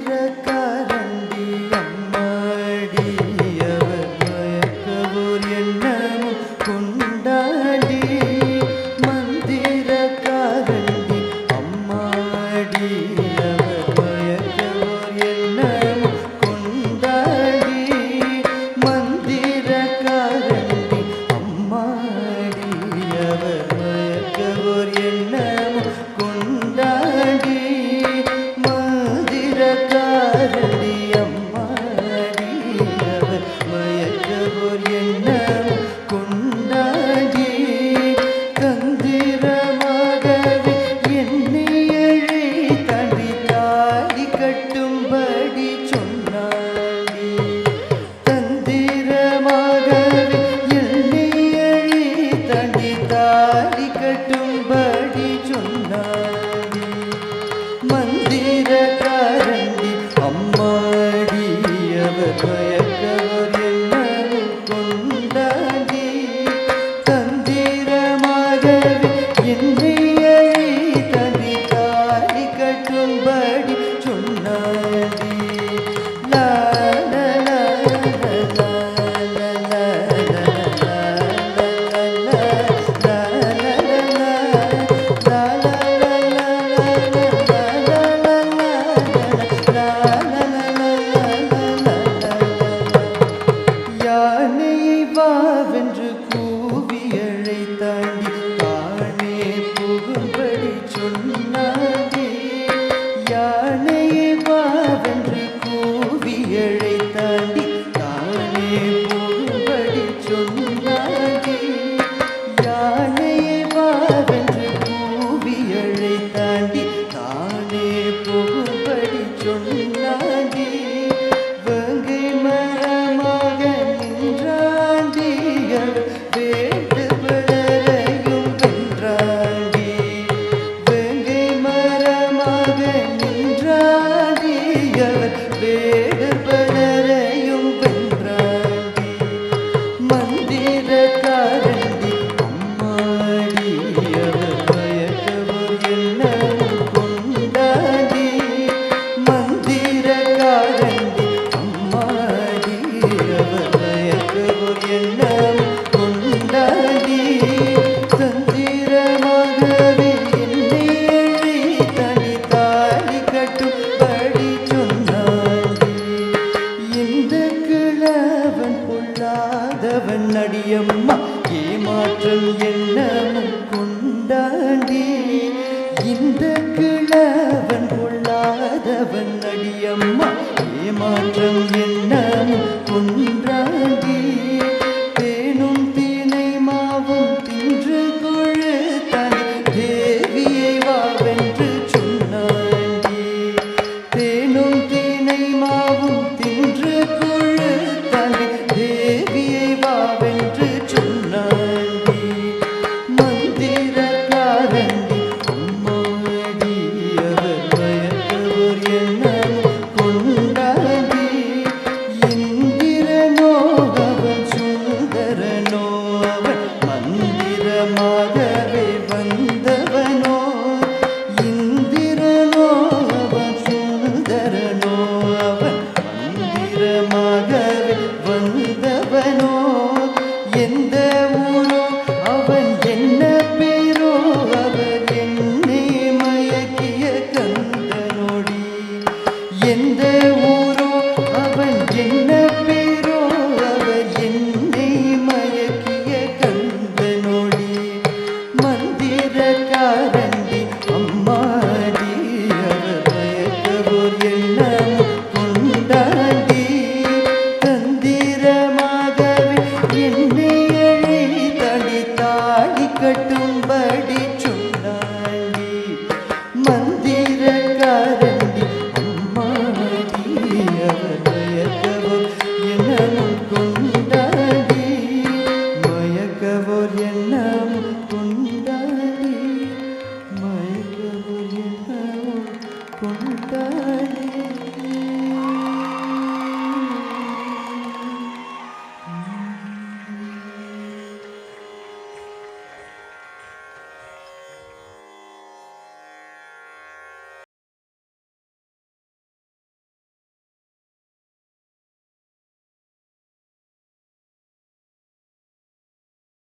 மந்திரக்காரண்டி அம்மாடி அவர் மயக்கவோர் எண்ணமும் கொண்டாடி மந்திரக்காரண்டி அம்மாடி அவர் மயக்கவோர் எண்ணமும் கொண்டாடி மந்திரக்காரண்டி அம்மாடி அவர் மயக்கவோர் எண்ணமும் கொண்டாடி காரண்டி அம்மாடி அவர் மயக்கவோர் எண்ணமும் கொண்டாடி தந்திரமாகவே என்னை தாண்டி தாலி கட்டும்படி சொன்னாடி தந்திரமாகவே என்னை தாண்டி தாலி கட்டும்படி சொன்னாடி மந்திரக்காரண்டி அம்மாடி அவர் மயக்கவோர் எண்ணமும் கொண்டாடி தந்திரமாகவே என்னை தாண்டி தாலி கட்டும்படி சொன்னாடி லா லா லா லா லா லா வாவென்று கூவியழை தாண்டி தானே புகும்படி சொன்னாடி யானையை வாவென்று கூவியழை தாண்டி தானே புகும்படி சொன்னாடி யானையை வாவென்று கூவியழை தாண்டி தானே புகும்படி சொன்னாடி வங்கை மரமாக நின்றாண்டி வேண்டுபடரையும் வென்றாண்டி வங்கை மரமாக நின்றாண்டி வேடுபடரையும் வென்றாண்டி மந்திரக்காரண்டி அம்மாடி அவர் மயக்கவோர் எண்ணமும் கொண்டாடி மந்திரக்காரண்டி அம்மாடி அவர் மயக்கவோர் எண்ணமும் கொண்டாடி தந்திரமாகவே என்னை தனி தாலி கட்டும்படி சொன்னாடி இந்த கிழவன் பொல்லாதவன் அடியம்மா ஏமாற்றம் எண்ணமும் கொண்டாடி இந்த கிழவன் பொல்லாதவன் அடியம்மா ஏமாற்றம் எண்ணமும் கொண்டாடி தேனும் தீனை மாவும் தின்று கொழு தனி தேவியை வாவென்று சொன்னாண்டி தேனும் தீனை மாவும் தின்று கொழு தனி தேவியை வாவென்று சொன்னாண்டி மந்திரக்காரண்டி அம்மாடி அவர் மயக்கவோர் எண்ணமும் கொண்டாடி இந்திரனோ அவன் சுந்தரனோ அவன் மந்திரமாகவே வந்தவனோ இந்திரனோ அவன் சுந்தரனோ அவன் மந்திரமாகவே வந்தவனோ எந்த ஊரோ அவன் என்ன பேரோ அவர் என்னை மயக்கிய கந்தனோடி எந்த ஊரோ அவன் என்ன பேரோ அவர் என்னை மயக்கிய கந்தனோடி மந்திரக்காரண்டி அம்மாடி அவர் மயக்கவோர் எண்ணமும் கொண்டாடி தந்திரமாகவே என்னை தாண்டி தாலி கட்டும்படி சொன்னாடி மந்திரக்காரண்டி அம்மாடி அவர் மயக்கவோர் எண்ணமும் கொண்டாடி மயக்கவோர் எண்ணமும் கொண்டாடி